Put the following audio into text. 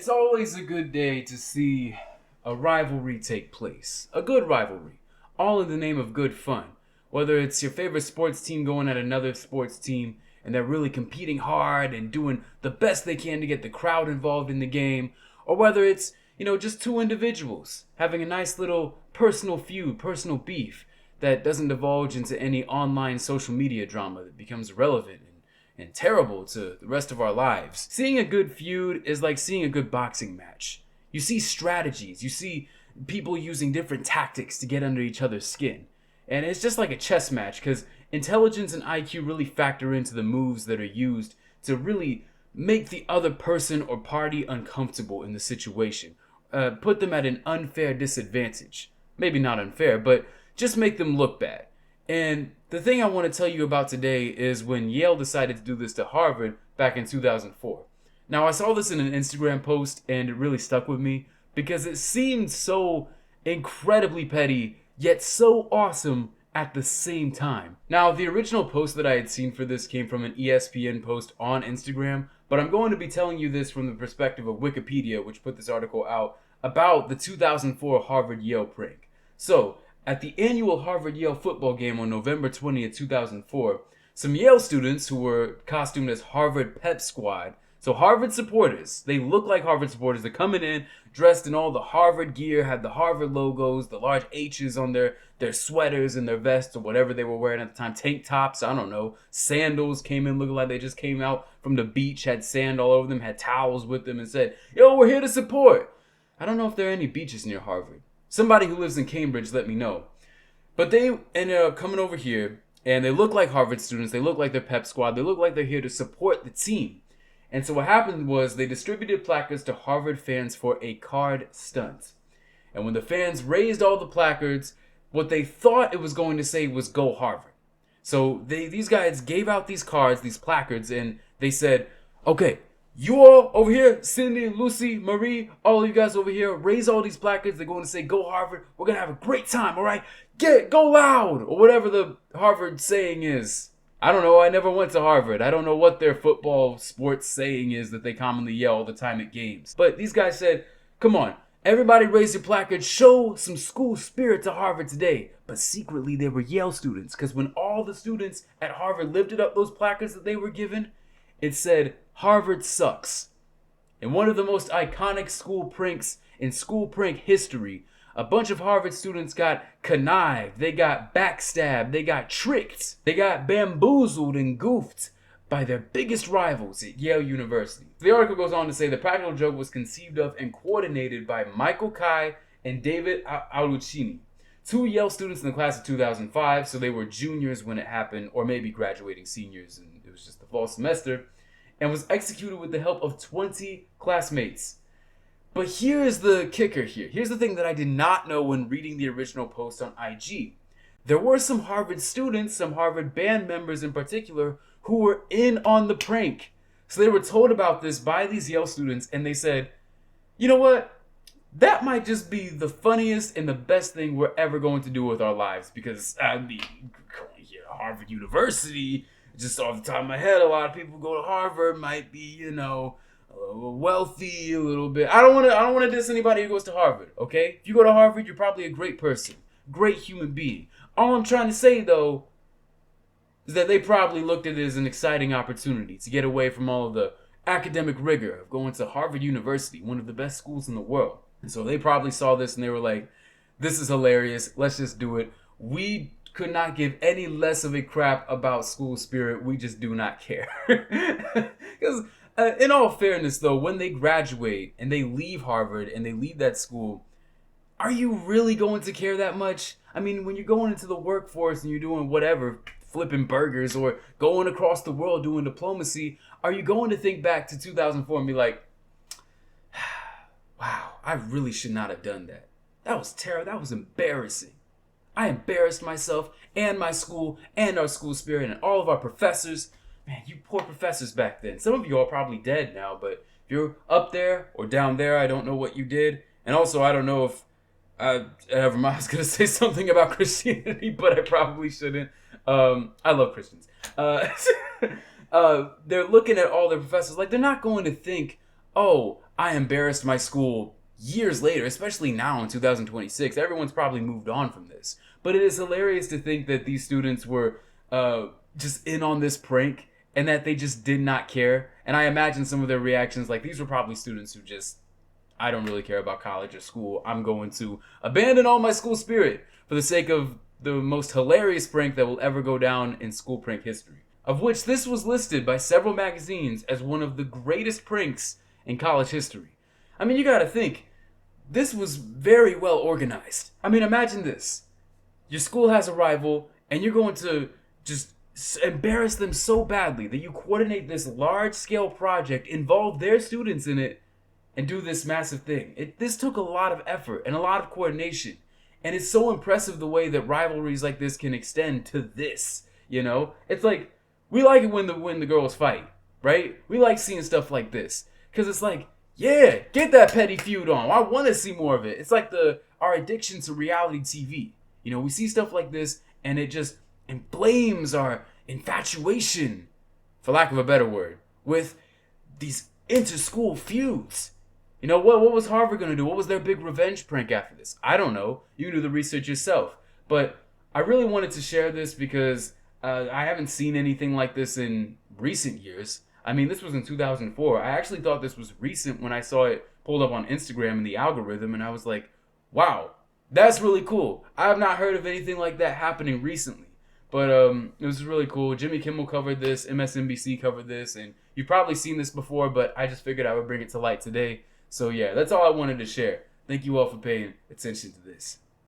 It's always a good day to see a rivalry take place. A good rivalry. All in the name of good fun. Whether it's your favorite sports team going at another sports team and they're really competing hard and doing the best they can to get the crowd involved in the game, or whether it's, just two individuals having a nice little personal feud, personal beef that doesn't divulge into any online social media drama that becomes relevant and terrible to the rest of our lives. Seeing a good feud is like seeing a good boxing match. You see strategies, you see people using different tactics to get under each other's skin. And it's just like a chess match because intelligence and IQ really factor into the moves that are used to really make the other person or party uncomfortable in the situation. Put them at an unfair disadvantage. Maybe not unfair, but just make them look bad. And the thing I want to tell you about today is when Yale decided to do this to Harvard back in 2004. Now, I saw this in an Instagram post and it really stuck with me because it seemed so incredibly petty, yet so awesome at the same time. Now, the original post that I had seen for this came from an ESPN post on Instagram, but I'm going to be telling you this from the perspective of Wikipedia, which put this article out about the 2004 Harvard-Yale prank. So, at the annual Harvard-Yale football game on November 20th, 2004, some Yale students who were costumed as Harvard Pep Squad, so Harvard supporters, they look like Harvard supporters, they're coming in dressed in all the Harvard gear, had the Harvard logos, the large H's on their sweaters and their vests or whatever they were wearing at the time, tank tops, I don't know, sandals, came in looking like they just came out from the beach, had sand all over them, had towels with them and said, "Yo, we're here to support." I don't know if there are any beaches near Harvard. Somebody who lives in Cambridge, let me know. But they ended up coming over here, and they look like Harvard students. They look like they're Pep Squad. They look like they're here to support the team. And so what happened was they distributed placards to Harvard fans for a card stunt. And when the fans raised all the placards, what they thought it was going to say was "Go Harvard." So these guys gave out these cards, these placards, and they said, "Okay, you all over here, Cindy, Lucy, Marie, all of you guys over here, raise all these placards. They're going to say, 'Go Harvard.' We're going to have a great time, all right? Go loud," or whatever the Harvard saying is. I don't know. I never went to Harvard. I don't know what their football sports saying is that they commonly yell all the time at games. But these guys said, "Come on, everybody raise your placards. Show some school spirit to Harvard today." But secretly, they were Yale students because when all the students at Harvard lifted up those placards that they were given, it said, "Harvard sucks." In one of the most iconic school pranks in school prank history, a bunch of Harvard students got connived, they got backstabbed, they got tricked, they got bamboozled and goofed by their biggest rivals at Yale University. The article goes on to say the practical joke was conceived of and coordinated by Michael Kai and David Alucini, two Yale students in the class of 2005, so they were juniors when it happened, or maybe graduating seniors, and it was just the fall semester, and was executed with the help of 20 classmates. But here's the kicker here. Here's the thing that I did not know when reading the original post on IG. There were some Harvard students, some Harvard band members in particular, who were in on the prank. So they were told about this by these Yale students, and they said, "You know what? That might just be the funniest and the best thing we're ever going to do with our lives, because going here to Harvard University, just off the top of my head, a lot of people who go to Harvard might be, wealthy a little bit. I don't want to diss anybody who goes to Harvard, okay? If you go to Harvard, you're probably a great person, great human being. All I'm trying to say, though, is that they probably looked at it as an exciting opportunity to get away from all of the academic rigor of going to Harvard University, one of the best schools in the world. And so they probably saw this and they were like, "This is hilarious. Let's just do it. We could not give any less of a crap about school spirit. We just do not care." Because in all fairness, though, when they graduate and they leave Harvard and they leave that school, are you really going to care that much? I mean, when you're going into the workforce and you're doing whatever, flipping burgers or going across the world doing diplomacy, are you going to think back to 2004 and be like, "Wow, I really should not have done that. That was terrible. That was embarrassing. I embarrassed myself and my school and our school spirit and all of our professors. Man, you poor professors back then. Some of you are probably dead now, but if you're up there or down there, I don't know what you did. And also, I don't know if never mind, I was going to say something about Christianity, but I probably shouldn't. I love Christians. They're looking at all their professors like they're not going to think oh, I embarrassed my school years later, especially now in 2026. Everyone's probably moved on from this. But it is hilarious to think that these students were just in on this prank and that they just did not care. And I imagine some of their reactions, like these were probably students who just, I don't really care about college or school. I'm going to abandon all my school spirit for the sake of the most hilarious prank that will ever go down in school prank history. Of which this was listed by several magazines as one of the greatest pranks in college history. I mean, you gotta think, this was very well organized. I mean, imagine this. Your school has a rival, and you're going to just embarrass them so badly that you coordinate this large scale project, involve their students in it, and do this massive thing. This took a lot of effort and a lot of coordination. And it's so impressive the way that rivalries like this can extend to this. You know? It's like, we like it when the girls fight, right? We like seeing stuff like this. Because it's like, yeah, get that petty feud on. I want to see more of it. It's like our addiction to reality TV. You know, we see stuff like this and it just inflames our infatuation, for lack of a better word, with these inter-school feuds. You know, what was Harvard going to do? What was their big revenge prank after this? I don't know. You can do the research yourself. But I really wanted to share this because I haven't seen anything like this in recent years. I mean, this was in 2004. I actually thought this was recent when I saw it pulled up on Instagram in the algorithm, and I was like, wow, that's really cool. I have not heard of anything like that happening recently. But it was really cool. Jimmy Kimmel covered this, MSNBC covered this, and you've probably seen this before, but I just figured I would bring it to light today. So yeah, that's all I wanted to share. Thank you all for paying attention to this.